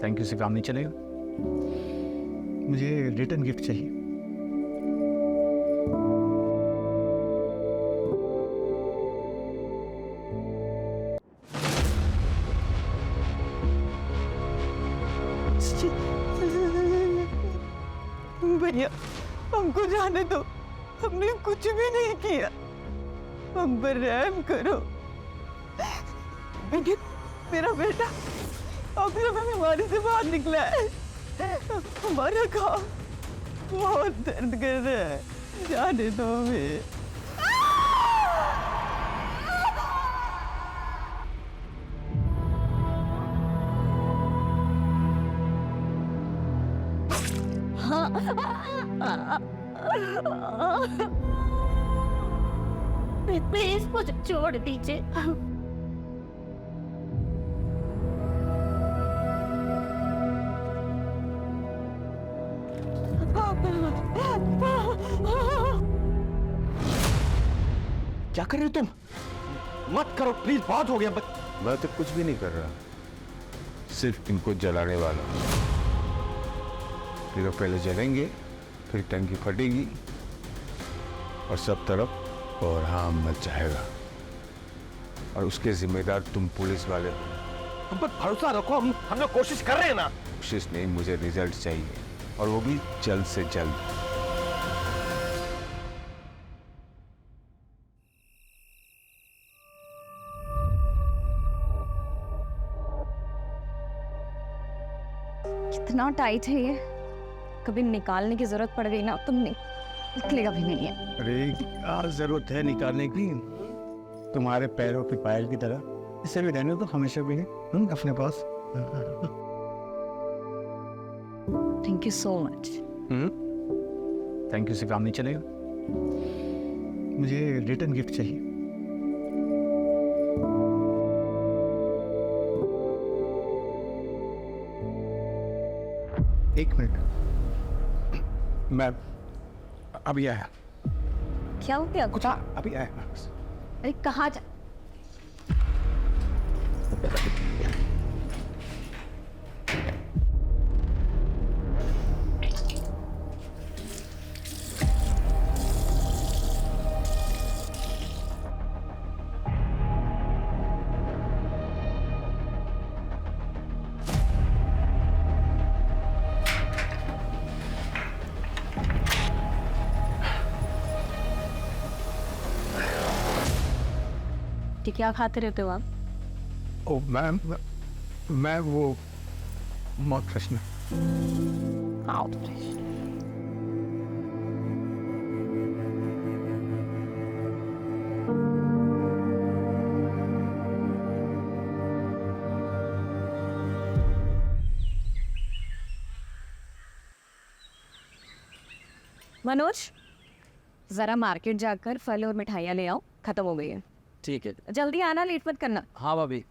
Thank you से काम नहीं चलेगा। मुझे रिटर्न गिफ्ट चाहिए। भैया हमको जाने दो, हमने कुछ भी नहीं किया, हम पर रहम करो। लेकिन मेरा बेटा अब बीमारी से बाहर निकला है, हमारा गाँव बहुत दर्द कर रहा है, जाने दो हमें। प्लीज मुझे छोड़ दीजिए। क्या कर रहे हो तुम? मत करो प्लीज, बहुत हो गया। मैं तो कुछ भी नहीं कर रहा, सिर्फ इनको जलाने वाला हूं। ये लोग पहले जलेंगे, फिर टंकी फटेगी और सब तरफ कोहराम मच जाएगा, और उसके जिम्मेदार तुम पुलिस वाले हो। हम पर भरोसा रखो, हम लोग कोशिश कर रहे हैं ना। कोशिश नहीं, मुझे रिजल्ट चाहिए, और वो भी जल्द से जल्द। कितना टाइट है ये, कभी निकालने की जरूरत पड़ गई ना तुम निकलेगा भी नहीं है। अरे क्या जरूरत है निकालने की, तुम्हारे पैरों की पायल की तरह इसे भी रहने तो हमेशा भी है अपने पास। Thank you so much. Thank you से काम नहीं चलेगा। मुझे रिटर्न गिफ्ट चाहिए। एक मिनट, मैं अभी आया। क्या हो गया? कुछ अभी आया मैं बस। अरे कहाँ जा? क्या खाते रहते हो आप? ओ मैम, मैं वो मौत फ्रेश में। Out fresh. मनोज, जरा मार्केट जाकर फल और मिठाइयाँ ले आओ, खत्म हो गई है। ठीक है। जल्दी आना, लेट मत करना। हाँ भाभी।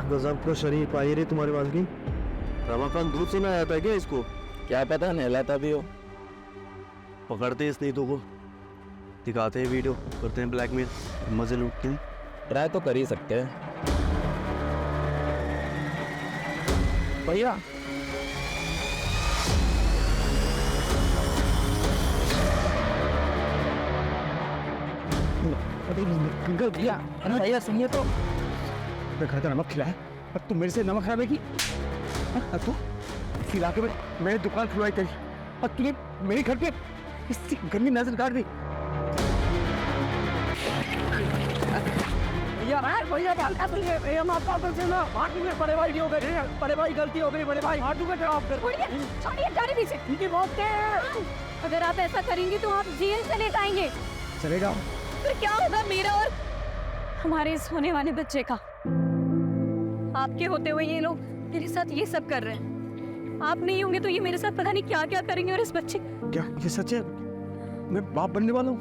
गजब का शरीर पाई रे तुम्हारे बाल की। रमाकांत दूध से ना आता है क्या इसको? क्या पता, नहलाता भी हो। पकड़ते इस नहीं तो को, दिखाते हैं वीडियो, करते हैं ब्लैकमेल, मजे लूटते हैं। ट्राई तो कर ही सकते हैं भैया। अंकल भैया, अरे भैया सुनिए तो। मैं घर का नमक खिलाया और तू मेरे से नमक खराबे की। तू इस इलाके में मैंने दुकान खुलवाई थी और तूने मेरे घर पे इससे गंदी नजर काट दी। भैया माफ कर देना, बड़े भाई हो गए, बड़े भाई गलती हो गई, बड़े भाई हाथों में जवाब कर। छोड़िए, जाने दीजिए। इनकी मौत है। अगर आप ऐसा करेंगे तो आप जेल चले जाएंगे। चलेगा फिर क्या होगा मेरा और हमारे इस होने वाले बच्चे का? आपके होते हुए ये लोग मेरे साथ ये सब कर रहे हैं। आप नहीं होंगे तो ये मेरे साथ पता नहीं क्या क्या करेंगे और इस बच्चे क्या ये सच है? मैं बाप बनने वाला हूँ।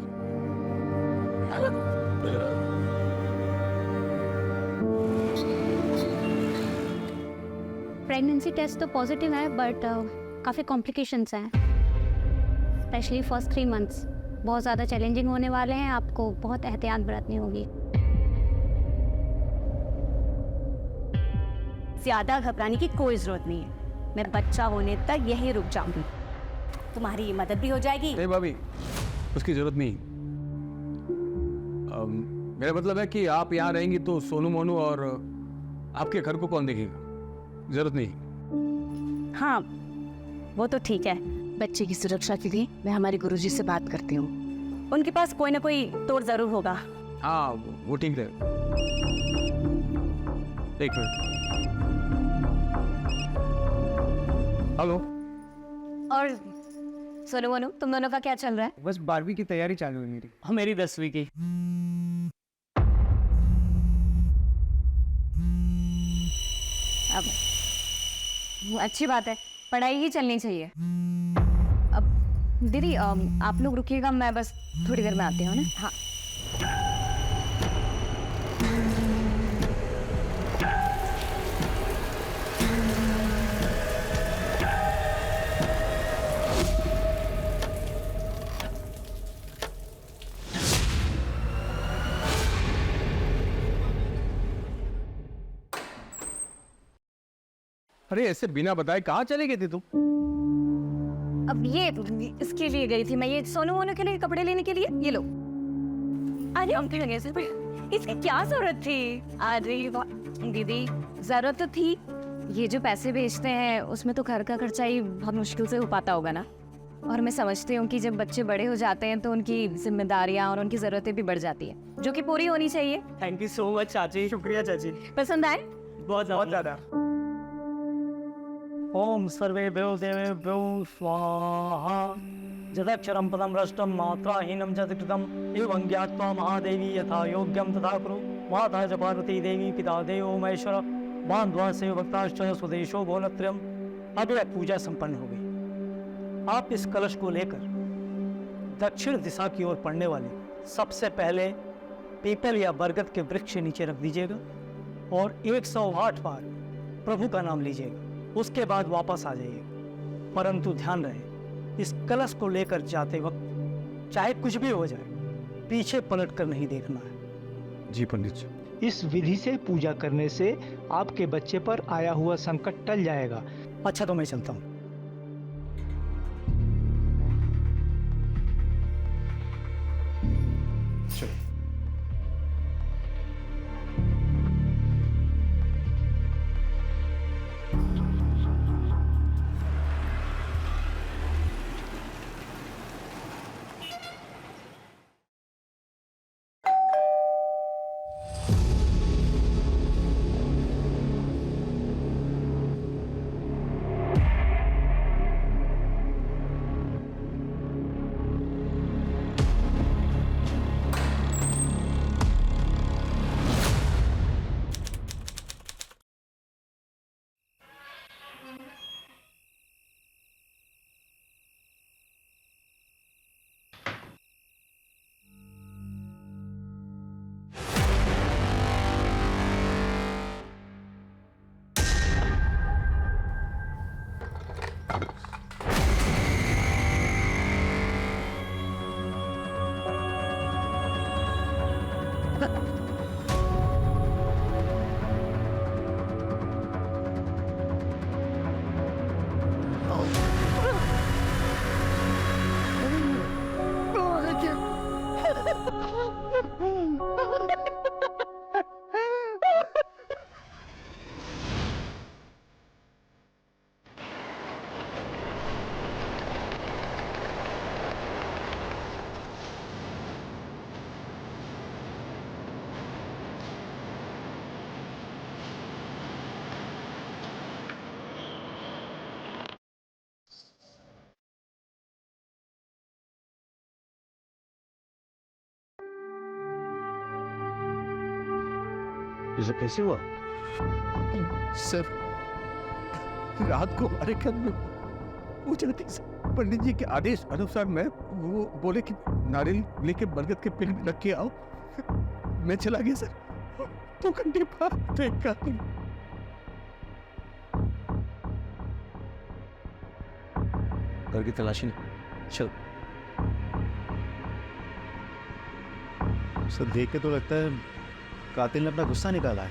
प्रेगनेंसी टेस्ट तो पॉजिटिव है बट काफ़ी कॉम्प्लिकेशंस हैं, स्पेशली फर्स्ट 3 मंथ्स बहुत ज़्यादा चैलेंजिंग होने वाले हैं। आपको बहुत एहतियात बरतनी होगी। ज़्यादा घबराने की कोई ज़रूरत नहीं है, मैं बच्चा होने तक यहीं रुक जाऊंगी। तुम्हारी मदद भी हो जाएगी। नहीं भाभी, उसकी जरूरत नहीं। मेरा मतलब है कि आप यहाँ रहेंगी तो सोनू मोनू और आपके घर को कौन देखेगा? जरूरत नहीं। हाँ वो तो ठीक है, बच्चे की सुरक्षा के लिए मैं हमारे गुरुजी से बात करती हूँ, उनके पास कोई ना कोई तोड़ जरूर होगा। हाँ वो ठीक है। एक मिनट। हेलो। और सोनू मोनू, तुम दोनों का क्या चल रहा है? बस 12वीं की तैयारी चालू है मेरी। मेरी 10वीं की। अब अच्छी बात है, पढ़ाई ही चलनी चाहिए। अब दीदी आप लोग रुकिएगा, मैं बस थोड़ी देर में आती हूँ ना। हाँ अरे ऐसे बिना बताए कहाँ चले गए थे तुम? अब ये इसके लिए गई थी मैं, ये सोनू मोनू के लिए कपड़े लेने के लिए। ये लो। अरे हम थे लगे, इसकी क्या जरूरत थी? अरे वाह दीदी, जरूरत तो थी। ये जो पैसे भेजते हैं उसमें तो घर का खर्चा ही बहुत मुश्किल से हो पाता होगा ना। और मैं समझती हूँ कि जब बच्चे बड़े हो जाते हैं तो उनकी जिम्मेदारियाँ और उनकी ज़रूरतें भी बढ़ जाती है, जो कि पूरी होनी चाहिए। थैंक यू सो मच चाची। शुक्रिया चाची। पसंद आए? बहुत ज़्यादा। ओम सर्वेभ्यो देवेभ्यो स्वाहा। जदक्षरं पदं भ्रष्टं मात्राहीनं च कृतम् एवं ज्ञात्वा महादेवी यथा योग्यं तथा कुरु। माता च पार्वती देवी पिता देवो महेश्वर बांधवा से भक्ताश्च स्वदेशो भोलत्रयम्। अब यह पूजा संपन्न हो गई। आप इस कलश को लेकर दक्षिण दिशा की ओर पड़ने वाले सबसे पहले पीपल या बरगद के वृक्ष के नीचे रख दीजिएगा और 108 बार प्रभु का नाम लीजिएगा। उसके बाद वापस आ जाइएगा। परंतु ध्यान रहे, इस कलश को लेकर जाते वक्त चाहे कुछ भी हो जाए, पीछे पलट कर नहीं देखना है। जी पंडित जी। इस विधि से पूजा करने से आपके बच्चे पर आया हुआ संकट टल जाएगा। अच्छा तो मैं चलता हूँ। इसे कैसे हुआ? सर रात को हमारे घर में पूजा थी सर। पंडित जी के आदेश अनुसार मैं वो बोले कि नारियल लेके बरगद के पेड़ में रख के आओ, मैं चला गया सर। 2 घंटे बाद देखा घर की तलाशी ले। चल। सर देख के तो लगता है कातिल ने अपना गुस्सा निकाला है,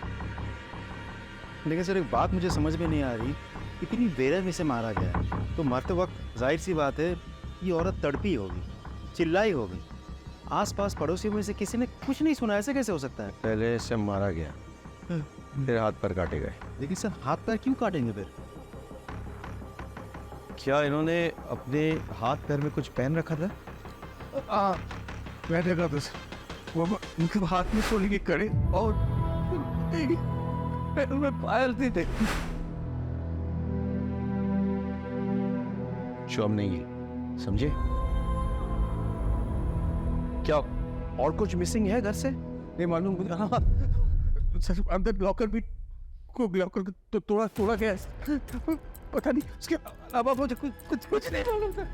लेकिन सर एक बात मुझे समझ में नहीं आ रही, इतनी बेरहमी से मारा गया है तो मरते वक्त जाहिर सी बात है ये औरत तड़पी होगी, चिल्लाई होगी। आसपास पड़ोसियों में से किसी ने कुछ नहीं सुना, ऐसे कैसे हो सकता है? पहले इसे मारा गया, फिर हाथ पर काटे गए। लेकिन सर हाथ पैर क्यों काटेंगे फिर? क्या इन्होंने अपने हाथ पैर में कुछ पहन रखा था? मैं देखा था सर, वो उनके हाथ में सोने की कड़े और पैरों में पायल भी थे। शोम नहीं है, समझे? क्या और कुछ मिसिंग है घर से? नहीं मालूम मुझे। हाँ सर, अंदर लॉकर भी को लॉकर तो तोड़ा गया है, पता नहीं उसके अलावा मुझे कुछ नहीं मालूम था।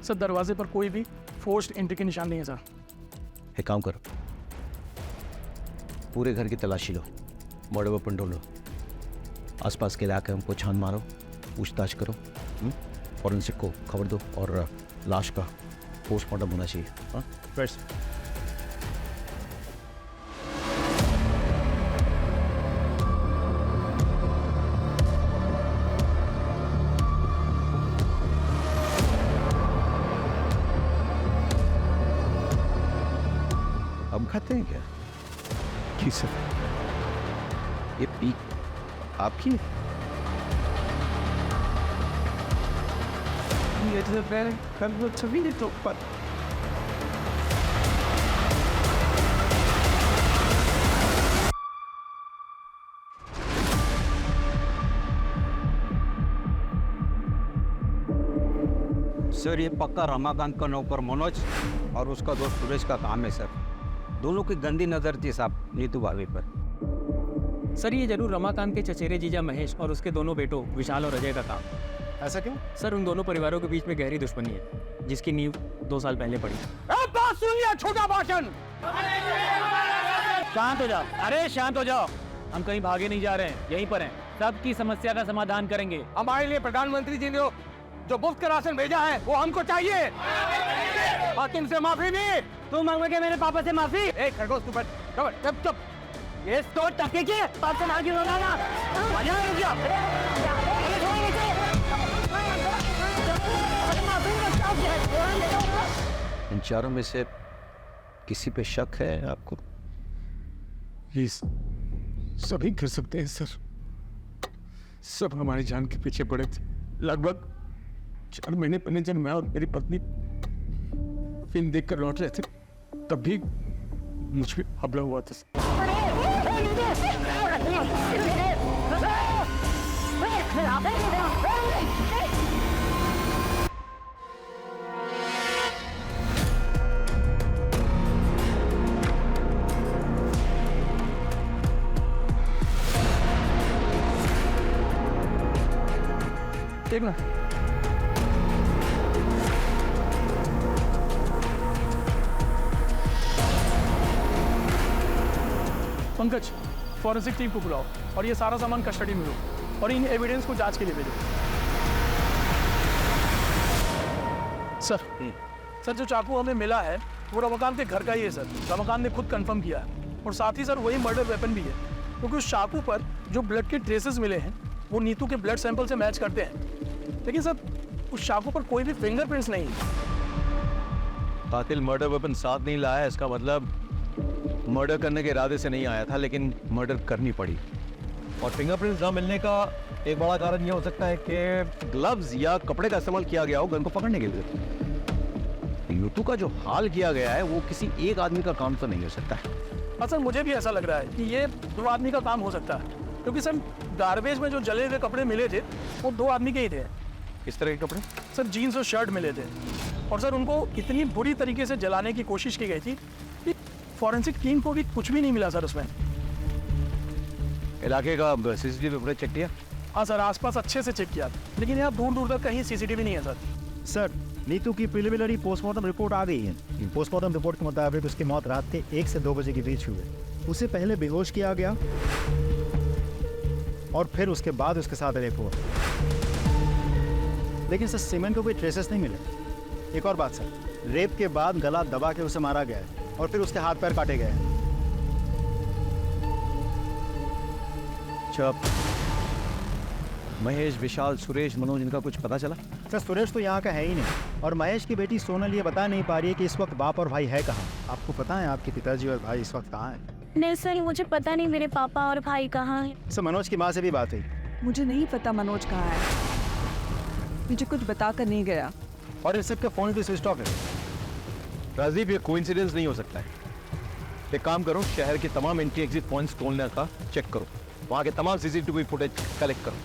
सर दरवाजे पर कोई भी फोर्स्ड एंट्री के निशान नहीं है सर। एक काम करो, पूरे घर की तलाशी लो, मर्डर वेपन ढूंढो, आसपास के इलाके हमको छान मारो, पूछताछ करो, फॉरेंसिक को खबर दो और लाश का पोस्टमार्टम होना चाहिए। हाँ फ्रेश। हम खाते हैं क्या? जी सर। ये पीक आपकी है? ये तो पहले कल वो छवि नहीं तो पर सर ये पक्का रमाकांत का नौकर मनोज और उसका दोस्त सुरेश का काम है सर। दोनों की गंदी नजर थी साहब नीतू भाभी पर। सर ये जरूर रमाकांत के चचेरे जीजा महेश और उसके दोनों बेटों विशाल और अजय का काम। ऐसा क्यों? सर उन दोनों परिवारों के बीच में गहरी दुश्मनी है जिसकी नींव 2 साल पहले पड़ी। बात सुनिए, छोटा भाषण। शांत हो जाओ, अरे शांत हो जाओ। हम कहीं भागे नहीं जा रहे हैं, यहीं पर हैं। सबकी समस्या का समाधान करेंगे। हमारे लिए प्रधानमंत्री जी ने जो मुफ्त का राशन भेजा है वो हमको चाहिए और तुमसे माफी भी। तुम मांगोगे मेरे पापा से माफी? एक खरगोश तू चुप चुप। ये तो टके के बात से आगे होगा ना। मजा आ गया। इन चारों में से किसी पे शक है आपको? प्लीज सभी कर सकते हैं सर, सब हमारी जान के पीछे पड़े थे। लगभग 4 महीने पहले जब मैं और मेरी पत्नी फिल्म देखकर लौट रहे थे तब भी मुझ पे हमला हुआ था। देखना पंकज, फॉरेंसिक टीम को बुलाओ और ये सारा सामान कस्टडी में लो और इन एविडेंस को जांच के लिए भेजो। सर जो चाकू हमें मिला है वो रमाकांत के घर का ही है सर। रमाकांत ने खुद कंफर्म किया है और साथ ही सर वही मर्डर वेपन भी है, क्योंकि उस चाकू पर जो ब्लड के ट्रेसेस मिले हैं वो नीतू के ब्लड सैंपल से मैच करते हैं, लेकिन सर उस चाकू पर कोई भी फिंगरप्रिंट्स नहीं है। कातिल मर्डर वेपन साथ नहीं लाया, इसका मतलब मर्डर करने के इरादे से नहीं आया था, लेकिन मर्डर करनी पड़ी। और फिंगरप्रिंट्स ना मिलने का एक बड़ा कारण यह हो सकता है कि ग्लव्स या कपड़े का इस्तेमाल किया गया हो गन को पकड़ने के लिए। यूतू का जो हाल किया गया है वो किसी एक आदमी का काम तो नहीं हो सकता है। हाँ सर, मुझे भी ऐसा लग रहा है कि ये 2 आदमी का काम हो सकता है, क्योंकि सर गार्बेज में जो जले हुए कपड़े मिले थे वो 2 आदमी के ही थे। किस तरह के कपड़े? सर जीन्स और शर्ट मिले थे और सर उनको इतनी बुरी तरीके से जलाने की कोशिश की गई थी कि फॉरेंसिक टीम को भी कुछ भी नहीं मिला सर उसमें। इलाके का सीसीटीवी फुटेज चेक किया? हाँ सर, आसपास अच्छे से चेक किया, लेकिन यहाँ दूर दूर तक कहीं सीसीटीवी नहीं है सर। सर, नीतू की प्रिलिमिनरी पोस्टमार्टम रिपोर्ट आ गई है। पोस्टमार्टम रिपोर्ट के मुताबिक उसकी मौत रात के 1 से 2 बजे के बीच हुई है। उसे पहले बेहोश किया गया और फिर उसके बाद उसके साथ रेप हुआ। लेकिन सर, सीमेंट को कोई ट्रेसेस नहीं मिले। एक और बात सर, रेप के बाद गला दबा के उसे मारा गया है और फिर उसके हाथ पैर काटे गए हैं। चुप। महेश, विशाल, सुरेश, मनोज, इनका कुछ पता चला? सर, सुरेश तो यहाँ का है ही नहीं और महेश की बेटी सोनल ये बता नहीं पा रही है कि इस वक्त बाप और भाई है कहाँ। आपको पता है आपके पिताजी और भाई इस वक्त कहाँ हैं? नहीं सर, मुझे पता नहीं मेरे पापा और भाई कहाँ हैं। सर, मनोज की माँ से भी बात हुई। मुझे नहीं पता मनोज कहाँ है, मुझे कुछ बता कर नहीं गया। और इन सबके फोन भी स्विच ऑफ है। राजीव, ये कोइंसिडेंस नहीं हो सकता है। एक काम करो, शहर के तमाम एंट्री एग्जिट पॉइंट्स खोलने का चेक करो, वहाँ के तमाम सीसीटीवी फुटेज कलेक्ट करो।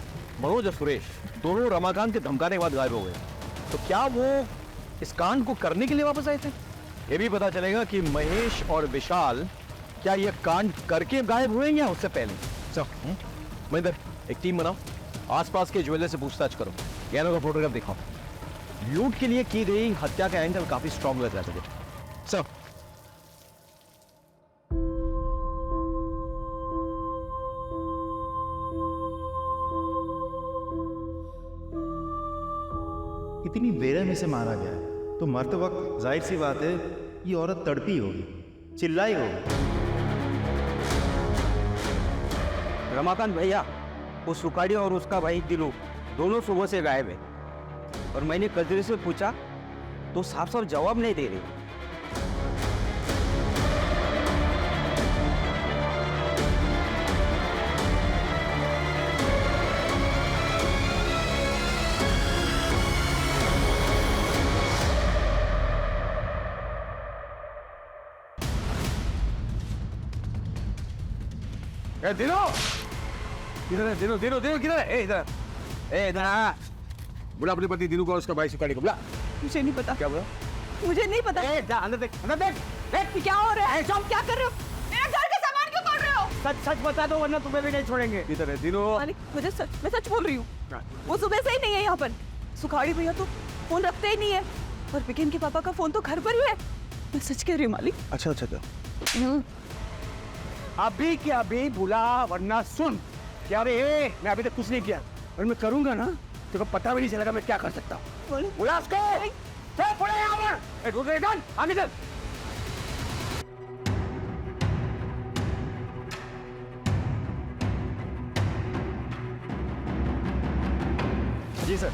मनोज और सुरेश दोनों रमाकांत के धमकाने के बाद गायब हो गए, तो क्या वो इस कांड को करने के लिए वापस आए थे? ये भी पता चलेगा कि महेश और विशाल क्या ये कांड करके गायब हुए या उससे पहले। चलो महेंद्र, एक टीम बनाओ, आसपास के ज्वेलर से पूछताछ करो, गहनों का फोटोग्राफ दिखाओ। लूट के लिए की गई हत्या का एंगल काफी स्ट्रॉन्ग लग रहा है मुझे। सर, इतनी बेरहमी से मारा गया है तो मरते वक्त जाहिर सी बात है ये औरत तड़पी होगी, चिल्लाई होगी। रमाकांत भैया, वो सुखाड़ी और उसका भाई दिलू दोनों सुबह से गायब है और मैंने कजरी से पूछा तो साफ साफ जवाब नहीं दे रही। दिनो, इधर है, दिनो, दिनो, दिनो किधर है? इधर, इधर आ। बुला अपनी पति दिनू को और उसका भाई सुखाड़ी को बुला। मुझे नहीं पता। क्या बोला? मुझे नहीं पता। जा अंदर देख, अंदर देख। देख क्या हो रहा है? तुम क्या कर रहे हो? मेरे घर का सामान क्यों तोड़ रहे हो? सच सच बता दो वरना तुम्हें भी नहीं छोड़ेंगे। इधर है दिनो। मालिक, मैं सच बोल रही हूँ। वो सुबह से ही नहीं है यहाँ पर। सुखाड़ी भैया तो फोन रखते ही नहीं है और विकेन के पापा का फोन तो घर पर ही है। मैं सच कह रही हूँ मालिक। अच्छा अच्छा अच्छा। अभी क्या अभी बुला, वरना सुन। क्या रे, मैं अभी तक कुछ नहीं किया और मैं करूंगा ना तो पता भी नहीं चलेगा मैं क्या कर सकता हूँ। बुला उसको। चल पड़े यहाँ पर। दूसरे गन आगे चल। जी सर,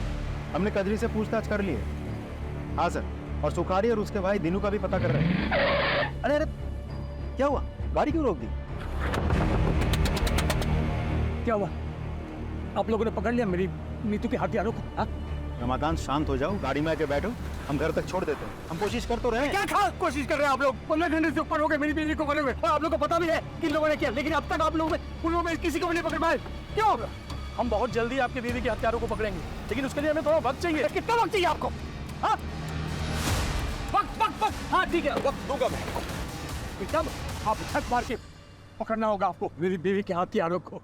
हमने कजरी से पूछताछ कर ली है। हाँ सर, और सुखाड़ी और उसके भाई दिनू का भी पता कर रहे हैं। अरे अरे, क्या हुआ? गाड़ी क्यों रोक दी? क्या हुआ? आप लोगों ने पकड़ लिया मेरी नीतू के हथियारों को? हाँ? रमाकांत, शांत हो जाओ, गाड़ी में आके बैठो, हम घर तक छोड़ देते हैं। हम कोशिश कर तो रहे हैं। क्या खास कोशिश कर रहे हैं आप लोग? 15 घंटे से ऊपर हो गए मेरी बीवी को पकड़े हुए और आप लोगों को पता भी है किन लोगों ने किया, लेकिन अब तक आप लोगों में किसी को भी नहीं पकड़ पाए। क्यों? हम बहुत जल्दी आपकी बीवी के हत्यारों को पकड़ेंगे, लेकिन उसके लिए हमें थोड़ा वक्त चाहिए। कितना वक्त चाहिए आपको? हाँ? वक्त। हाँ ठीक है, वक्त दूंगा मैं। एकदम आप छत मार के पकड़ना होगा आपको मेरी बीवी के हथियारों को।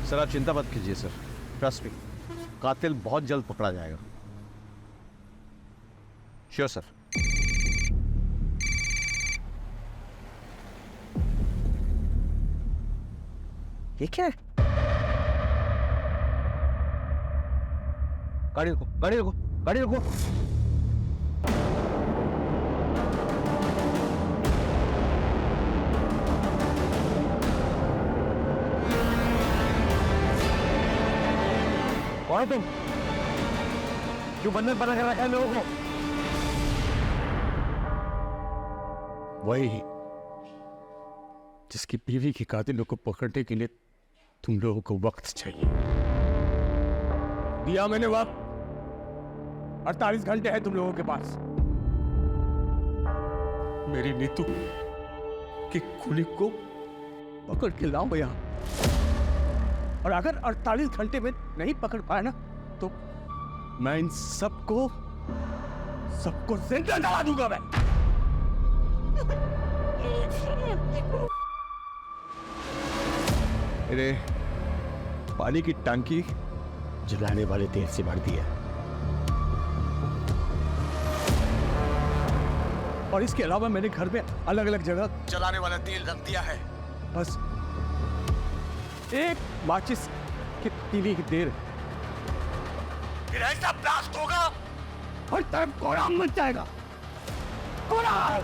सर, आप चिंता मत कीजिए सर, ट्रस्ट मी, कातिल बहुत जल्द पकड़ा जाएगा। Sure sir. ये क्या है? गाड़ी रुको, गाड़ी रुको, गाड़ी रुको। कौन है तुम? क्यों बंधन बना कर रखा है लोगों को? वही जिसकी बीवी के कातिलों को पकड़ने के लिए तुम लोगों को वक्त चाहिए। दिया मैंने वक्त, 48 घंटे है तुम लोगों के पास। मेरी नीतू कि कुली को पकड़ के लाओ यहाँ, और अगर 48 घंटे में नहीं पकड़ पाया ना तो मैं इन सबको जिंदा जला दूंगा मैं। मेरे पानी की टंकी जलाने वाले तेल से भर दिया, और इसके अलावा मैंने घर में अलग अलग जगह जलाने वाला तेल रख दिया है। बस एक माचिस की तीली की देर, फिर ऐसा ब्लास्ट होगा और तरफ कोहराम मच जाएगा। कोहराम!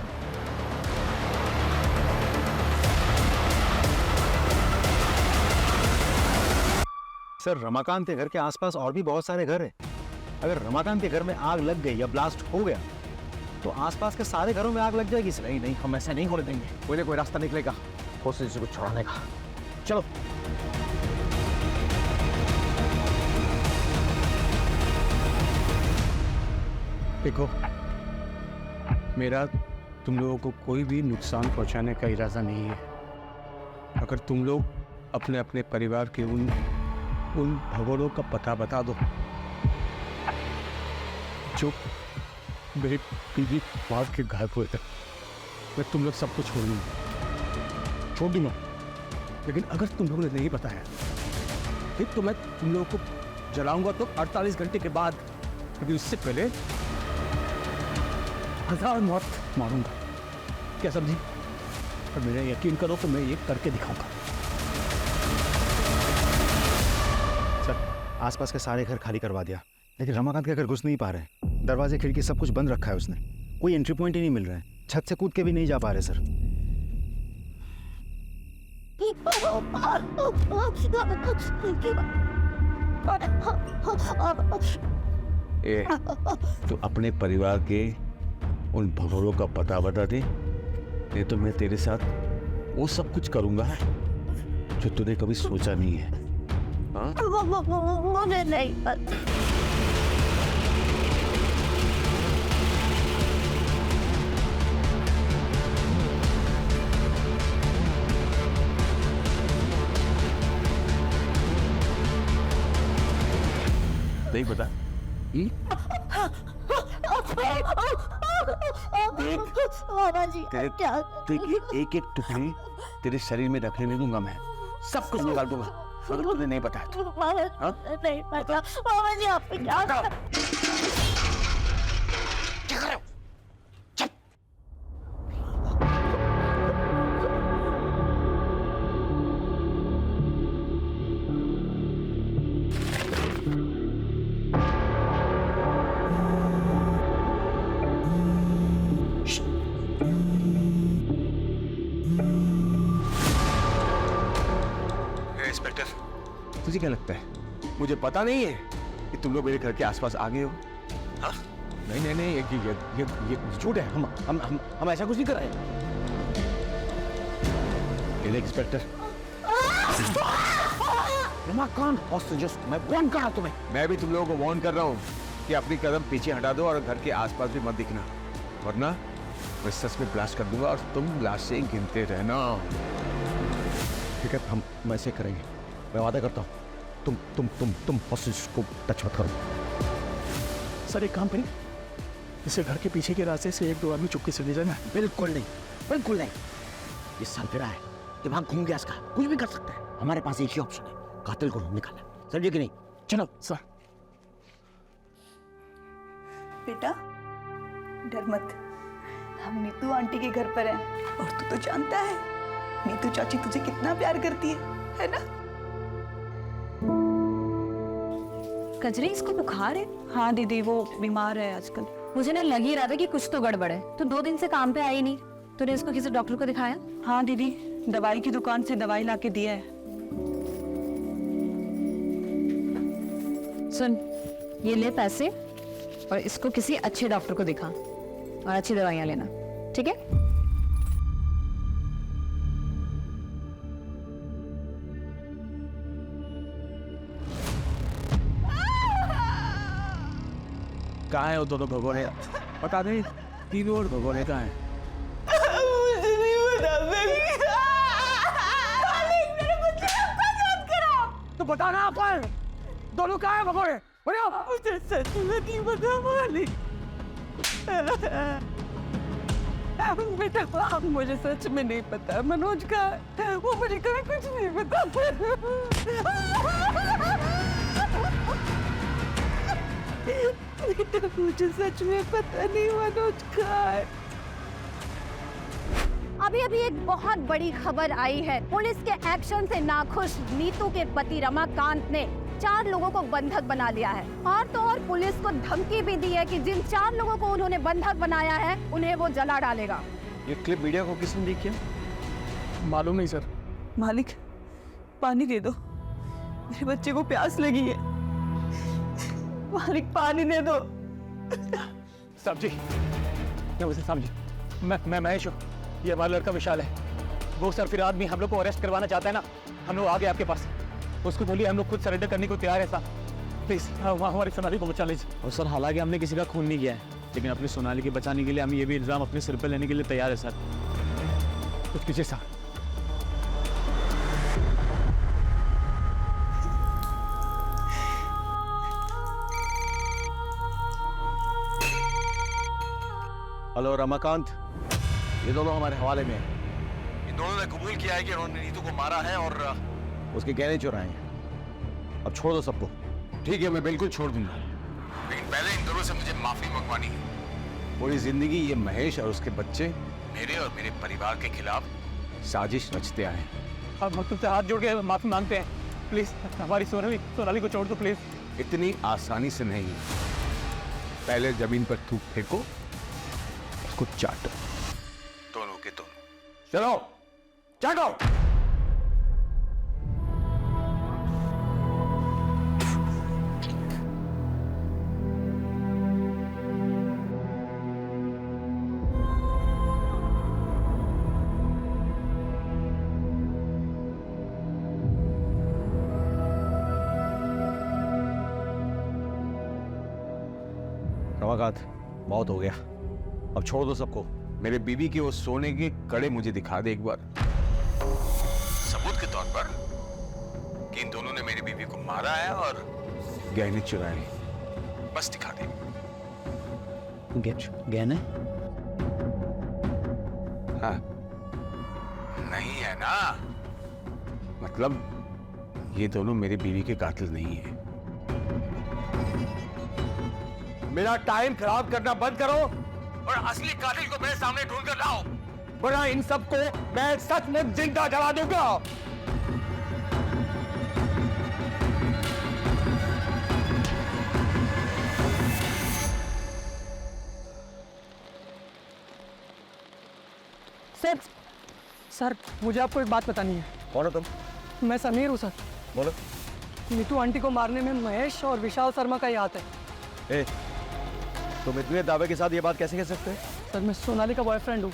सर, रमाकांत के घर के आसपास और भी बहुत सारे घर हैं। अगर रमाकांत के घर में आग लग गई या ब्लास्ट हो गया तो आसपास के सारे घरों में आग लग जाएगी सर। नहीं, हम ऐसा नहीं होने देंगे। कोई ना कोई रास्ता निकलेगा हॉस्टेज को छुड़ाने का। चलो। देखो, मेरा तुम लोगों को कोई भी नुकसान पहुंचाने का इरादा नहीं है। अगर तुम लोग अपने अपने परिवार के उन भगोड़ों का पता बता दो जो मेरी बीवी मार के गायब हुए थे, मैं तुम लोग सबको छोड़ दूंगा। लेकिन अगर तुम लोगों ने नहीं बताया फिर तो मैं तुम लोगों को जलाऊंगा तो 48 घंटे के बाद, क्योंकि उससे पहले 1000 मौत मारूंगा। क्या समझी? और मेरा यकीन करो तो मैं ये करके दिखाऊंगा। सर, आसपास के सारे घर खाली करवा दिया, लेकिन रमाकांत के घर घुस नहीं पा रहे। दरवाजे खिड़की सब कुछ बंद रखा है उसने। कोई एंट्री पॉइंट ही नहीं मिल रहा है। छत से कूद के भी नहीं जा पा रहे सर। तो अपने परिवार के उन भगोड़ों का पता बता दे, नहीं तो मैं तेरे साथ वो सब कुछ करूंगा जो तूने कभी सोचा नहीं है। मुझे नहीं पता। नहीं पता? एक एक टुकड़ी तेरे शरीर में रखने नहीं दूंगा मैं, सब कुछ निकाल दूंगा अगर तुझे नहीं पता है तो। नहीं पता मामा जी, आप क्या कर रहे हो? इंस्पेक्टर, तुझे क्या लगता है मुझे पता नहीं है कि तुम लोग मेरे घर के आसपास आ गए हो? हाँ? नहीं, ये झूठ है। हम ऐसा कुछ नहीं कर रहे। ये देख इंस्पेक्टर, मैं वार्न कर रहा हूं तुम्हें। मैं भी तुम लोगों को वार्न कर रहा हूँ कि अपनी कदम पीछे हटा दो और घर के आसपास भी मत दिखना, वरना मैं सच में ब्लास्ट कर दूंगा और तुम लाशें गिनते रहना। ठीक है, हम ऐसे करेंगे, मैं वादा करता हूँ। तुम हॉस्टेज को टच मत करो। सर, एक काम करें, इसे घर के पीछे के रास्ते से 1-2 आदमी चुपके से ले जाना। बिल्कुल नहीं। ये सरफिरा है, दिमाग घूम गया इसका, कुछ भी कर सकता है। हमारे पास एक ही ऑप्शन है, कातिल को निकालना। समझे कि नहीं? चलो सर। बेटा, डर मत, हम नीतू आंटी के घर पर हैं और तू तो जानता है नीतू चाची तुझे कितना प्यार करती है ना? कजरी, इसको बुखार है? हाँ दीदी, वो बीमार है आजकल। मुझे ना लग ही रहा था कि कुछ तो गड़बड़ है। तो 2 दिन से काम पे आई नहीं, तूने इसको किसी डॉक्टर को दिखाया? हाँ दीदी, दवाई की दुकान से दवाई लाके दिया है। सुन, ये ले पैसे और इसको किसी अच्छे डॉक्टर को दिखा और अच्छी दवाइयां लेना, ठीक है? कहाँ है वो दोनों भगोड़े? बता दे, तीनों और भगोड़े कहाँ हैं? मुझे नहीं बता सकती। बताना अपन, दोनों कहाँ है भगोड़े? मुझे सच में नहीं पता मालिक। बेटा मुझे सच में नहीं पता मनोज का है। वो मुझे कभी कुछ नहीं पता। बेटा मुझे सच में पता नहीं मनोज का है। अभी अभी एक बहुत बड़ी खबर आई है। पुलिस के एक्शन से नाखुश नीतू के पति रमाकांत ने 4 लोगों को बंधक बना लिया है, और तो और पुलिस को धमकी भी दी है कि जिन 4 लोगों को उन्होंने बंधक बनाया है उन्हें वो जला डालेगा। ये क्लिप मीडिया को किसने लीक किया? मालूम नहीं सर। मालिक पानी दे दो, मेरे बच्चे को प्यास लगी है। मालिक पानी दे दो। साहब जी, नमस्ते साहब जी, मैं महेश हूँ, ये हमारा लड़का विशाल है। वो सर फिर आदमी हम लोग को अरेस्ट करवाना चाहता है ना, हम लोग आ गए आपके पास। उसको बोलिए हम लोग खुद सरेंडर करने को तैयार है साहब, प्लीज हमारी सोनाली को बचा लीजिए। और सर हालांकि हमने किसी का खून नहीं किया है, लेकिन अपनी सोनाली की बचाने के लिए हम ये भी इल्ज़ाम अपने सिर पर लेने के लिए तैयार है सर। कुछ कीजिए साहब। हेलो रमाकांत, ये दोनों हमारे हवाले में हैं। इन दोनों ने कबूल किया है कि उन्होंने नीतू को मारा है और उसके गहने चुराए हैं। अब छोड़ दो सबको। ठीक है, मैं बिल्कुल छोड़ दूंगा, लेकिन पहले इन दोनों से मुझे माफी मंगवानी है। पूरी जिंदगी ये महेश और उसके बच्चे मेरे और मेरे परिवार के खिलाफ साजिश रचते आए। अब हम तुमसे हाथ जोड़ के माफी मांगते हैं, प्लीज हमारी सोनाली को छोड़ दो प्लीज। इतनी आसानी से नहीं, पहले जमीन पर थूक फेंको, उसको चाटो, दोनों के दोनों। चलो चाटो। रमाकांत, बहुत हो गया, अब छोड़ दो सबको। मेरे बीवी के वो सोने के कड़े मुझे दिखा दे एक बार, सबूत के तौर पर कि इन दोनों ने मेरी बीवी को मारा है और गहने चुराए हैं। बस दिखा दे। गहने? हाँ, नहीं है ना, मतलब ये दोनों मेरी बीवी के कातिल नहीं है। मेरा टाइम खराब करना बंद करो और असली कातिल को मेरे सामने ढूंढ कर लाओ, वरना इन सबको मैं सचमुच जिंदा जला दूंगा। सर मुझे आपको एक बात बतानी है। कौन हो तुम? मैं समीर हूँ सर। बोलो। नीतू आंटी को मारने में महेश और विशाल शर्मा का ही हाथ है। ए, तुम इतने दावे के साथ ये बात कैसे कह सकते हो? सर मैं सोनाली का बॉयफ्रेंड हूँ,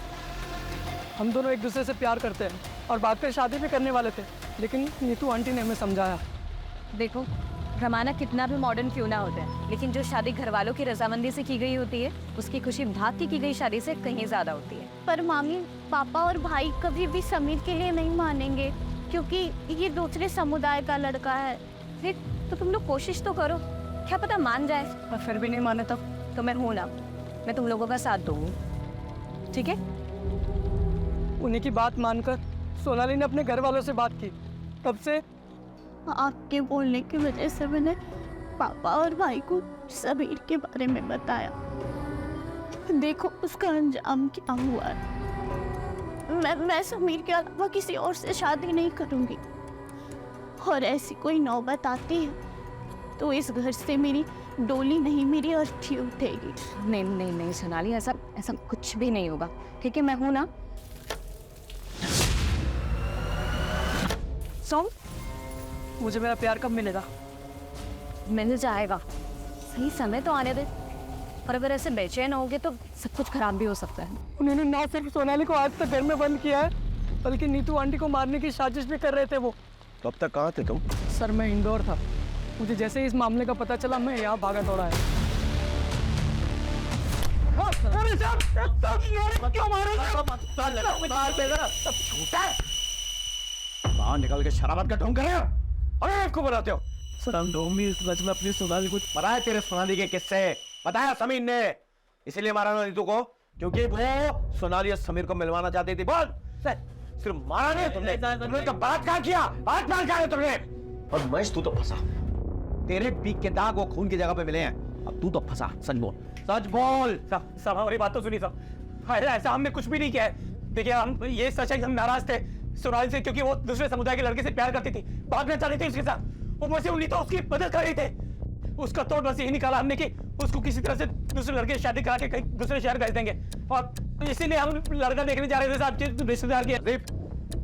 हम दोनों एक दूसरे से प्यार करते हैं और बाद में शादी भी करने वाले थे, लेकिन नीतू आंटी ने हमें समझाया। देखो रमाना कितना भी मॉडर्न क्यों ना होता है, लेकिन जो शादी घर वालों की रजामंदी से की गई होती है उसकी खुशी भाग की गई शादी से कहीं ज्यादा होती है। पर मामी, पापा और भाई कभी भी समीर के लिए नहीं मानेंगे, क्योंकि ये दूसरे समुदाय का लड़का है। फिर तो तुम लोग कोशिश तो करो, क्या पता मान जाए। और फिर भी नहीं माने तो मैं हूं ना, मैं तुम लोगों का साथ दूंगी, ठीक है? उन्हीं की बात मानकर सोनाली ने अपने घर वालों से बात की, तब से आपके बोलने की वजह से मैंने पापा और भाई को समीर के बारे में बताया। देखो उसका अंजाम क्या हुआ है। मैं समीर के अलावा किसी और से शादी नहीं करूंगी, और ऐसी कोई नौबत आती है तो इस घर से मेरी डोली नहीं, मेरी अर्थी उठेगी। नहीं नहीं नहीं सोनाली, ऐसा कुछ भी नहीं होगा, ठीक है? मैं हूं ना। सॉन्ग, मुझे मेरा प्यार कब मिलेगा? मिल जाएगा, सही समय तो आने दे। और अगर ऐसे बेचैन होगे तो सब कुछ खराब भी हो सकता है। उन्होंने ना सिर्फ सोनाली को आज तक घर में बंद किया है, बल्कि नीतू आंटी को मारने की साजिश भी कर रहे थे वो। तो अब तक कहाँ थे तुम? सर मैं इंदौर था, मुझे जैसे ही इस मामले का पता चला मैं यहाँ भागा दौड़ा है। बाहर निकल के शराबत का ढोंग कर रहे हो? अरे आपको बनाते हो सर हम डोमी सच में अपनी सोनाली को बताया तेरे सोनाली के किस्से, बताया समीर ने, इसीलिए मारा ना नीतू को क्योंकि वो सोनाली और समीर को मिलवाना चाहती थी। बोल सिर्फ मारा नहीं तुमने, तुमने तो बात क्या किया, बात क्या किया तुमने। और महेश तू तो फंसा, तेरे पीक के दाग वो खून की जगह पे मिले हैं, अब तू तो फंसा। सच बोल, सच बोल। सब हमारी बात तो सुनी सब। अरे ऐसा हमने कुछ भी नहीं किया है। देखिए हम ये सच है कि हम नाराज थे सोनाली से क्योंकि वो दूसरे समुदाय के लड़के से प्यार करती थी, भागना चाहती थी उसके साथ। ऊपर से उन्हीं तो उसकी मदद कर रही थे। उसका तोड़ बस यही निकाला हमने कि उसको किसी तरह से दूसरे लड़के से शादी करा के कहीं दूसरे शहर भेज देंगे, और इसीलिए हम लड़का देखने जा रहे थे साहब रिश्तेदार के।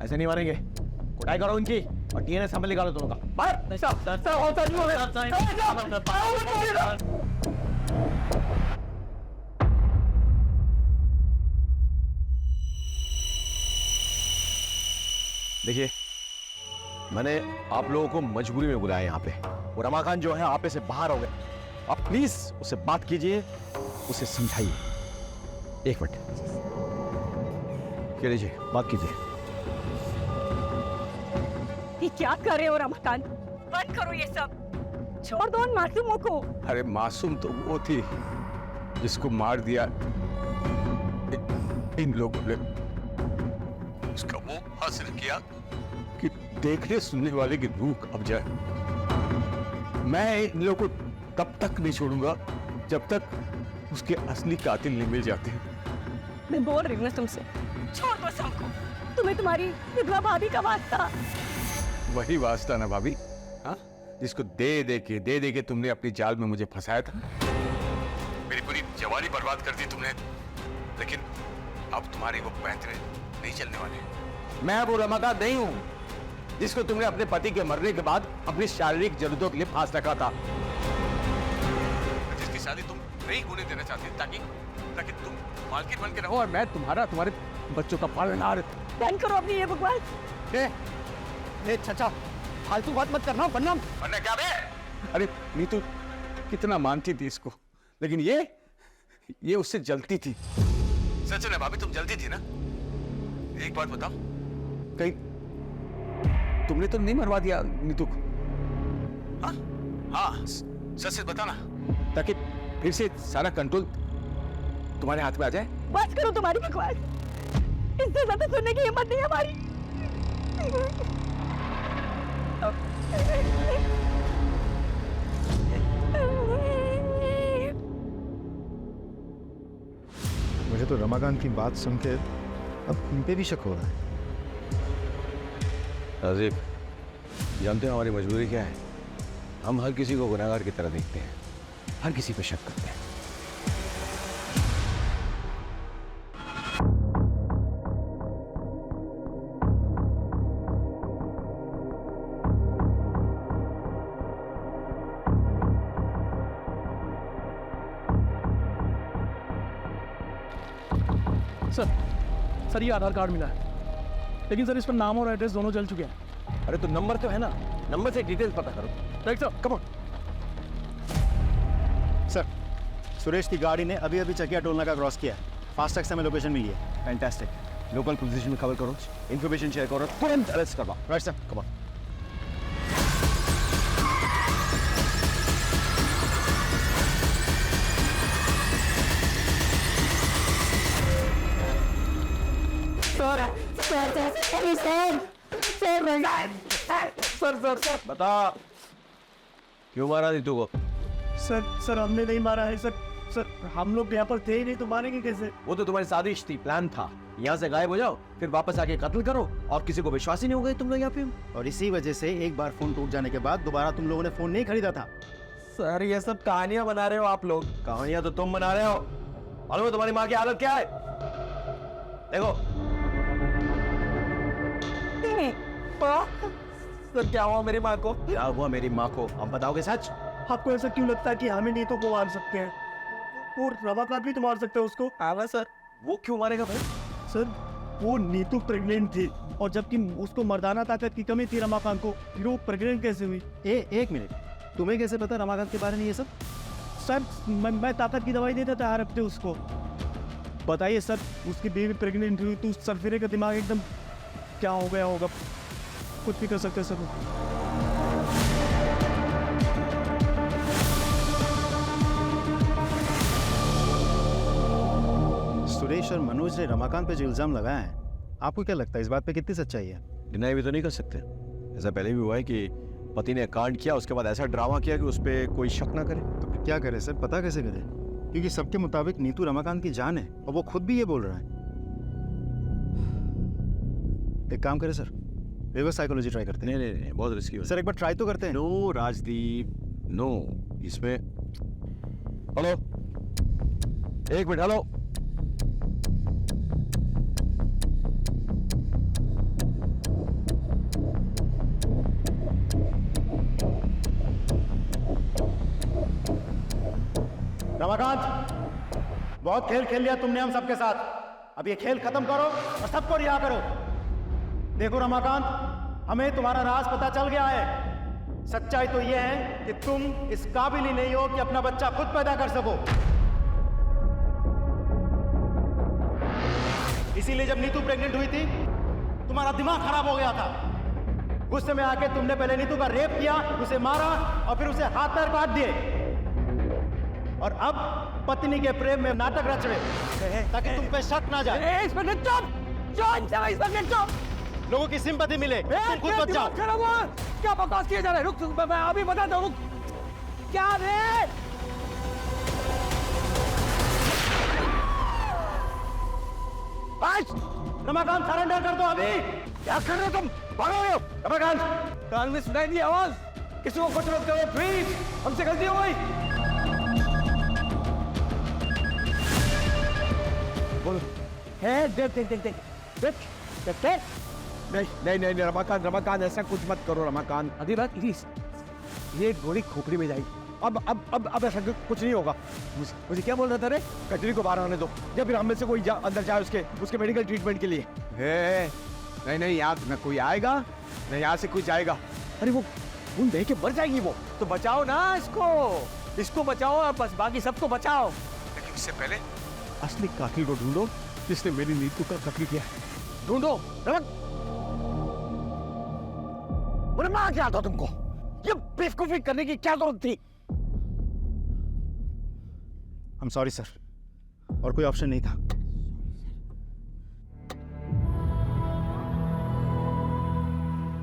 ऐसे नहीं मारेंगे, कुटाई करो उनकी और डीएनए सैंपल निकालो दोनों का। बाहर देखिए मैंने आप लोगों को मजबूरी में बुलाया यहाँ पे, और रमाकांत जो है आपे से बाहर हो गए। आप प्लीज उससे बात कीजिए, उसे समझाइए। एक मिनट लीजिए, बात कीजिए। ये क्या कर रहे हो रमाकांत? बंद करो ये सब, छोड़ दो उन मासूमों को। अरे मासूम तो वो थी जिसको मार दिया इन लोगों ने। उसका वो हासिल किया कि देखने सुनने वाले की रूह अब जाए। मैं इन लोगों को तब तक नहीं छोड़ूंगा जब तक उसके असली कातिल नहीं मिल जाते। मैं बोल रही हूँ ना तुमसे, छोड़ दो सबको। तुम्हें तुम्हारी विधवा भाभी का वास्ता। वही वास्ता ना भाभी, हाँ, जिसको दे दे के तुमने अपनी जाल में मुझे फंसाया था। मेरी पूरी जवानी बर्बाद कर दी तुमने, लेकिन अब तुम्हारी वो पैंतरे नहीं चलने वाले। मैं वो रमाकांत नहीं हूं जिसको तुमने अपने पति के मरने के बाद अपनी शारीरिक जरूरतों के लिए फांस रखा था, जिसकी शादी तुम नहीं होने देना चाहती ताकि तुम मालकिन बन के रहो और मैं तुम्हारे बच्चों का पालनहार। बंद करो अपनी ये बकवास। ए चाचा, फालतू बात मत करना वरना क्या बे? अरे नीतू कितना मानती थी इसको, लेकिन ये उससे जलती थी। सच है भाभी, तुम जलती थी ना। एक बात बताओ, कहीं तुमने तो नहीं मरवा दिया नीतू को? हाँ, सच सच बताना, ताकि फिर से सारा कंट्रोल तुम्हारे हाथ में आ जाए। बस करो तुम्हारी बकवास, इससे ज्यादा सुनने की हिम्मत नहीं हमारी। मुझे तो रमाकांत की बात सुन के अब इन पे भी शक हो रहा है। राजीव, जानते हो हमारी मजबूरी क्या है? हम हर किसी को गुनहगार की तरह देखते हैं, हर किसी पे शक करते हैं। सर ये आधार कार्ड मिला है, लेकिन सर इस पर नाम और एड्रेस दोनों जल चुके हैं। अरे तो नंबर तो है ना, नंबर से डिटेल्स पता करो। Right sir, come on. Sir, Suresh की गाड़ी ने अभी अभी चकिया टोल नाका क्रॉस किया है। फास्टैग से हमें लोकेशन मिली है। फैंटास्टिक, लोकल पोजीशन खबर करो, इन्फॉर्मेशन शेयर करो, तुरंत अरेस्ट करवाओ। Right sir, come on. Sir बता, क्यों मारा नीतू को? सर हमने नहीं मारा है सर हम लोग यहाँ पर थे ही नहीं, तो मारेंगे कैसे? वो तो तुम्हारी साजिश थी, प्लान था। यहाँ से गायब हो जाओ, फिर वापस आके कत्ल करो, और किसी को विश्वास ही नहीं हो गए तुम लोग यहाँ पे। और इसी वजह से एक बार फोन टूट जाने के बाद दोबारा तुम लोगों ने फोन नहीं खरीदा था। सर ये सब कहानियां बना रहे हो आप लोग। कहानियां तो तुम बना रहे हो। मालूम है तुम्हारी माँ की हालत क्या है? देखो। सर क्या हुआ मेरी माँ को? क्या हुआ मेरी माँ को? अब बताओगे सच? आपको ऐसा क्यों लगता है कि हमें नीतू को मार सकते हैं? वो रमाकांत भी तो मार सकते हैं उसको। आवा सर, वो क्यों मारेगा भाई? सर वो नीतू प्रेग्नेंट थी, और जबकि उसको मर्दाना ताकत की कमी थी रमाकांत को, फिर वो प्रेग्नेंट कैसे हुई? एक मिनट, तुम्हें कैसे पता रमाकांत के बारे में ये सब? सर मैं ताकत की दवाई देता था हर हफ्ते उसको। बताइए सर, उसकी बेबी प्रेग्नेंट हुई तो उस सरफिरे का दिमाग एकदम क्या हो गया होगा, कुछ भी कर सकते सर। सुरेश और मनोज ने रमाकांत पे जो इल्जाम लगाया है, आपको क्या लगता है इस बात पे कितनी सच्चाई है? डिनाई भी तो नहीं कर सकते। ऐसा पहले भी हुआ है कि पति ने कांड किया, उसके बाद ऐसा ड्रामा किया कि उस पर कोई शक ना करे। तो फिर क्या करे सर, पता कैसे करे? क्योंकि सबके मुताबिक नीतू रमाकांत की जान है और वो खुद भी ये बोल रहा है। एक काम करें सर, रिवर्स साइकोलॉजी ट्राई करते हैं। नहीं, बहुत रिस्की हो सर एक बार ट्राई तो करते हैं। No Rajdeep, no. इसमें हेलो, एक मिनट, हेलो। रमाकांत, बहुत खेल खेल लिया तुमने हम सबके साथ। अब ये खेल खत्म करो और सबको रिहा करो। देखो रमाकांत, हमें तुम्हारा राज पता चल गया है। सच्चाई तो ये है कि तुम इस काबिल ही नहीं हो कि अपना बच्चा खुद पैदा कर सको। इसीलिए जब नीतू प्रेग्नेंट हुई थी, तुम्हारा दिमाग खराब हो गया था। गुस्से में आके तुमने पहले नीतू का रेप किया, उसे मारा और फिर उसे हाथ पैर काट दिए। और अब पत्नी के प्रेम में नाटक रच रहे ताकि तुम पे शक ना जाए। लोगों की सिंपैथी मिले, तुम खुद बच जाओ। क्या बकवास किए जा रहे हैं? रुक, मैं अभी बताता हूँ। क्या रे? रमाकांत सरेंडर कर दो अभी। क्या कर रहे हो तुम? भागो रहे हो? रमाकांत, कान में सुनाई दी आवाज? किसी को कुछ मत करो प्लीज, हमसे गलती हो गई। बोलो। देख। नहीं, रमाकांत ऐसा कुछ मत करो रमाकांत। अभी बात प्लीज, ये गोली खोपड़ी में जाएगी। अब ऐसा कुछ नहीं होगा। मुझे क्या बोल रहा था रे? कचरी को बाहर आने दो, या फिर हम में से कोई अंदर जाए उसके मेडिकल ट्रीटमेंट के लिए। नहीं, यहाँ न कोई आएगा, न यहाँ से कोई जाएगा। अरे वो खून दे के मर जाएगी वो। तो बचाओ ना इसको बचाओ, बस बाकी सबको बचाओ। लेकिन इससे पहले असली कातिल को ढूंढो जिसने मेरी नीतू का कत्ल किया है। ढूंढो। मरना क्या था तुमको? ये बेवकूफी करने की क्या जरूरत थी? I'm sorry सर, और कोई ऑप्शन नहीं था।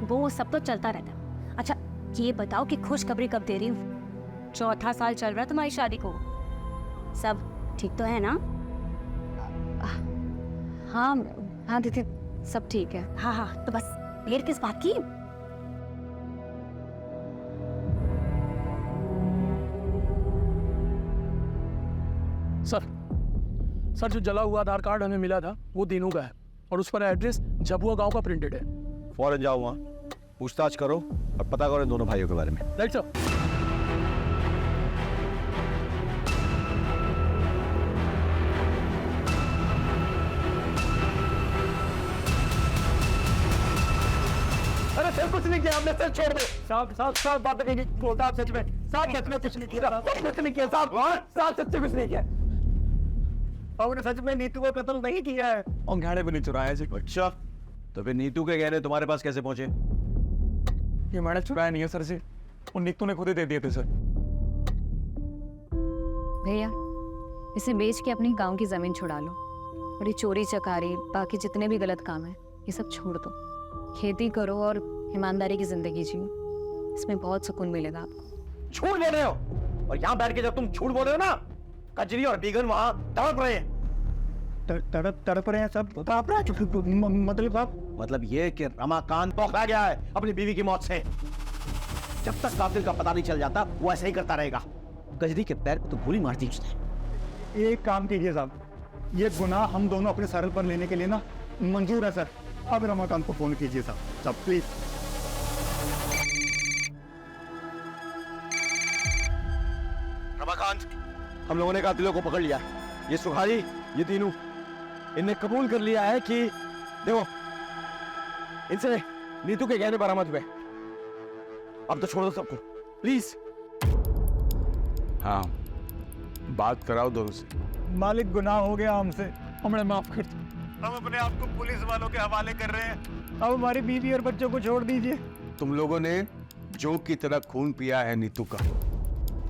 वो सब तो चलता रहता है। अच्छा ये बताओ कि खुशखबरी कब दे रही हूँ? 4था साल चल रहा है तुम्हारी शादी को। सब ठीक तो है ना? हाँ दीदी, सब ठीक है। हाँ, तो बस देर किस बात की? सर जो जला हुआ आधार कार्ड हमें मिला था वो दीनू का है, और उस पर एड्रेस झबुआ गांव का प्रिंटेड है। फौरन जाओ वहाँ, पूछताछ करो और पता करो इन दोनों भाइयों के बारे में। Right sir. अरे सर कुछ नहीं किया हमने, सर छोड़ दो। साहब बात नहीं बोलता आप सच में। साहब सच में कुछ नहीं किया, कुछ नहीं किया साहब सच में कुछ नहीं किया। हमने सच में नीतू को कत्ल नहीं किया है। और गहने भी नहीं चुराया जी। अच्छा, तो फिर नीतू के गहने तुम्हारे पास कैसे पहुंचे? ये मैंने चुराया नहीं है सर जी, वो नीतू ने खुद ही दे दिए थे सर। भैया इसे बेच के अपनी गांव की जमीन छुड़ा लो, और ये चोरी चकारी बाकी जितने भी गलत काम है ये सब छोड़ दो। खेती करो और ईमानदारी की जिंदगी जियो, इसमें बहुत सुकून मिलेगा आपको। झूठ बोल रहे हो, और यहाँ बैठ के जब तुम झूठ बोल रहे हो ना, कजरी और बीगन वहाँ तड़प रहे हैं। तड़प रहे हैं सब? तड़प रहे हैं मतलब साहब? मतलब ये कि रमाकांत पौखा गया है अपनी बीवी की मौत से। जब तक कातिल का पता नहीं चल जाता वो ऐसे ही करता रहेगा। कजरी के पैर पे तो गोली मार दी उसने। एक काम कीजिए साहब, ये गुनाह हम दोनों अपने सर पर लेने के लिए ना मंजूर है सर। अब रमाकांत को फोन कीजिए साहब प्लीज। रमाकांत, हम लोगों ने कातिलों को पकड़ लिया। ये सुखारी, ये तीनों, इनने कबूल कर लिया है कि देखो इनसे नीतू के गहने बरामद हुए। अब तो छोड़ दो सबको प्लीज। हाँ, बात कराओ दोनों से। मालिक गुनाह हो गया हमसे, हमें माफ कर दो। हम अपने आप को पुलिस वालों के हवाले कर रहे हैं। अब हमारी बीवी और बच्चों को छोड़ दीजिए। तुम लोगों ने जोक की तरह खून पिया है नीतू का,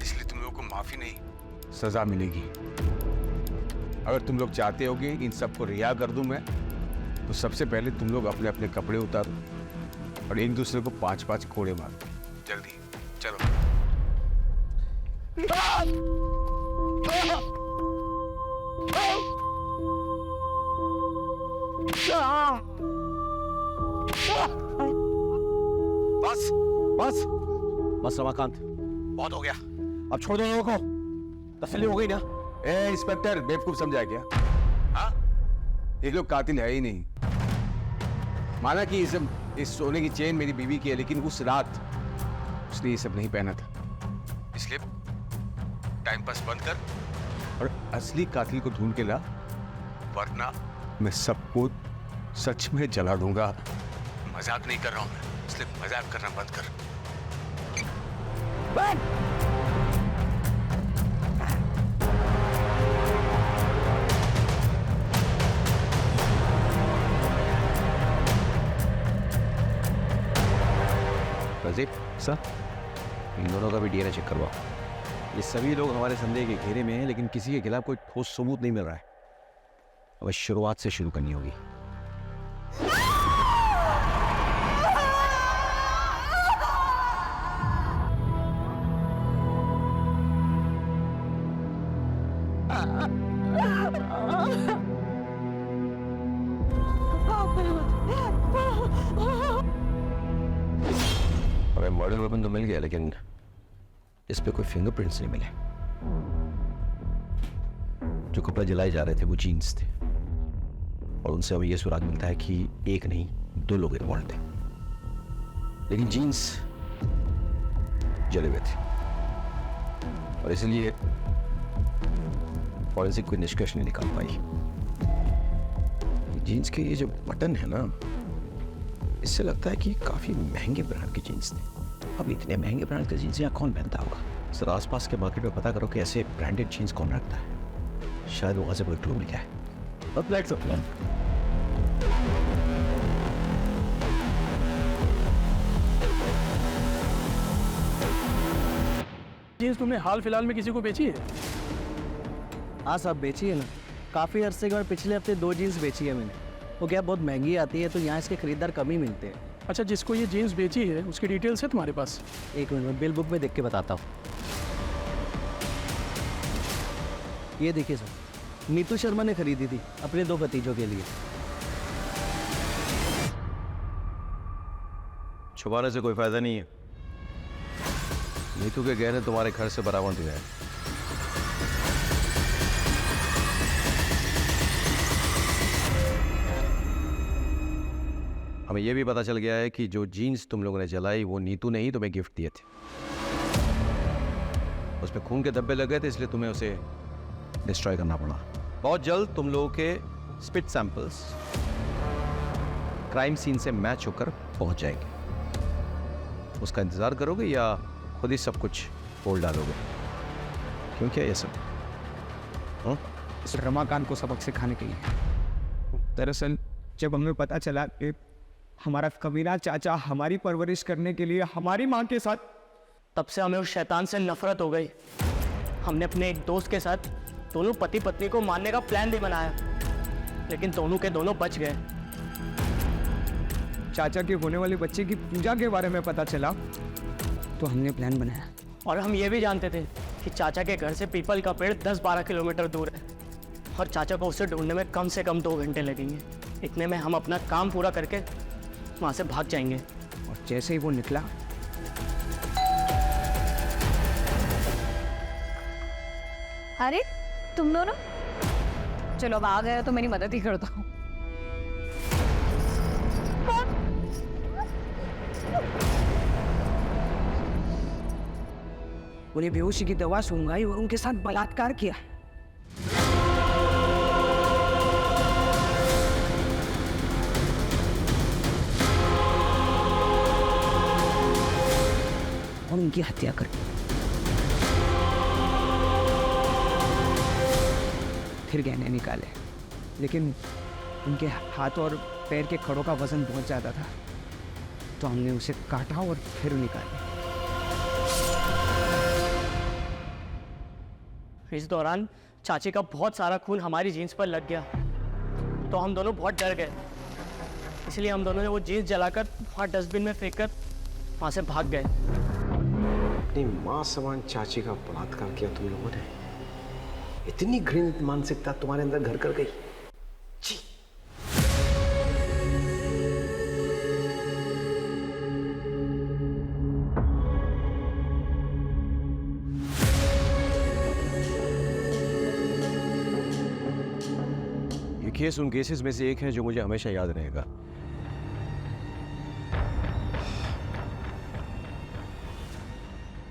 इसलिए तुम लोगों को माफी नहीं, सजा मिलेगी। अगर तुम लोग चाहते होगे इन सबको रिहा कर दूं मैं, तो सबसे पहले तुम लोग अपने अपने कपड़े उतारो और एक दूसरे को 5-5 कोड़े मारो। जल्दी चलो। बस बस बस रमाकांत, बहुत हो गया, अब छोड़ दो लोगों को। तसल्ली हो गई ना? ए इंस्पेक्टर, बेवकूफ समझा क्या? हाँ, ये लोग कातिल है ही नहीं। माना कि इस सोने की चेन मेरी बीवी की है, लेकिन उस रात उसने ये सब नहीं पहना था, इसलिए टाइम पास बंद कर और असली कातिल को ढूंढ के ला, वरना मैं सबको सच में जला दूंगा। मजाक नहीं कर रहा हूं मैं, इसलिए मजाक करना बंद कर। प्रदीप सर, इन दोनों का भी डीएनए चेक करवाओ। ये सभी लोग हमारे संदेह के घेरे में हैं, लेकिन किसी के खिलाफ कोई ठोस सबूत नहीं मिल रहा है। अब शुरुआत से शुरू करनी होगी। हमें मर्डर वेपन तो मिल गया, लेकिन इस पे कोई फिंगरप्रिंट्स नहीं मिले। जो कपड़े जलाए जा रहे थे वो जीन्स थे, और उनसे हमें यह सुराग मिलता है कि एक नहीं 2 लोग इन्वॉल्व थे, लेकिन जीन्स जले हुए थे, और इसलिए फॉरेंसिक कोई निष्कर्ष नहीं निकाल पाई। जीन्स के ये जो बटन है ना, इससे लगता है कि काफी महंगे ब्रांड की जीन्स थी। अब इतने महंगे ब्रांड के जीन्स यहाँ कौन पहनता होगा? सर, आसपास के मार्केट में पता करो कि ऐसे ब्रांडेड जीन्स कौन रखता है। शायद वहां से कोई क्लू मिल जाए। अब लेट्स प्लान। जीन्स तुमने हाल फिलहाल में किसी को बेची है? हाँ साहब, बेची है ना। काफ़ी अरसे के बाद पिछले हफ्ते 2 जीन्स बेची है मैंने। वो क्या बहुत महंगी आती है, तो यहाँ इसके खरीदार कम ही मिलते हैं। अच्छा, जिसको ये जीन्स बेची है उसकी डिटेल्स है तुम्हारे पास? एक मिनट में बिल बुक में देख के बताता हूँ। ये देखिए सर, नीतू शर्मा ने खरीदी थी अपने 2 भतीजों के लिए। छुपाने से कोई फायदा नहीं है। नीतू के गहने तुम्हारे घर से बरामद हुए हैं। हमें यह भी पता चल गया है कि जो जीन्स तुम लोगों ने जलाई वो नीतू ने ही तुम्हें गिफ्ट दिए थे। उसमें खून के धब्बे लगे थे, इसलिए तुम्हें उसे डिस्ट्रॉय करना पड़ा। बहुत जल्द तुम लोगों के स्पिट सैंपल्स क्राइम सीन से मैच होकर पहुंच जाएंगे। उसका इंतजार करोगे या खुद ही सब कुछ बोल डालोगे? क्यों क्या ये सब? रमाकांत को सबक सिखाने के लिए। दरअसल जब हमें पता चला कि हमारा कमीना चाचा हमारी परवरिश करने के लिए हमारी माँ के साथ, तब से हमें उस शैतान से नफरत हो गई। हमने अपने एक दोस्त के साथ दोनों पति पत्नी को मारने का प्लान भी बनाया, लेकिन दोनों के दोनों बच गए। चाचा के होने वाले बच्चे की पूजा के बारे में पता चला तो हमने प्लान बनाया। और हम ये भी जानते थे कि चाचा के घर से पीपल का पेड़ 10-12 किलोमीटर दूर है, और चाचा को उसे ढूंढने में कम से कम 2 घंटे लगेंगे। इतने में हम अपना काम पूरा करके वहाँ से भाग जाएंगे। और जैसे ही वो निकला, अरे तुम दोनों, चलो अब आ गए तो मेरी मदद ही करता हूँ। उन्हें बेहोशी की दवा सूंघाई और उनके साथ बलात्कार किया। और उनकी हत्या कर दी। फिर गहने निकाले, लेकिन उनके हाथ और पैर के खड़ों का वजन बहुत ज़्यादा था, तो हमने उसे काटा और फिर निकाला। इस दौरान चाची का बहुत सारा खून हमारी जीन्स पर लग गया, तो हम दोनों बहुत डर गए। इसलिए हम दोनों ने वो जीन्स जलाकर वहाँ डस्टबिन में फेंक कर वहाँ से भाग गए। अपनी माँ समान चाची का बलात्कार किया तुम लोगों ने। इतनी घृणित मानसिकता तुम्हारे अंदर घर कर गई। छी। ये केस उन केसेस में से एक है जो मुझे हमेशा याद रहेगा।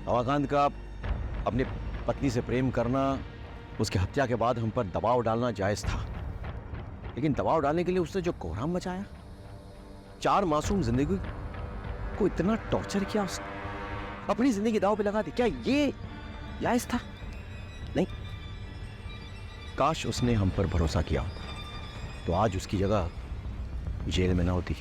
रमाकांत का अपनी पत्नी से प्रेम करना, उसकी हत्या के बाद हम पर दबाव डालना जायज था, लेकिन दबाव डालने के लिए उसने जो कोहराम मचाया, 4 मासूम जिंदगी को इतना टॉर्चर किया, उसने अपनी जिंदगी दांव पे लगा दी, क्या ये जायज था? नहीं। काश उसने हम पर भरोसा किया तो आज उसकी जगह जेल में ना होती।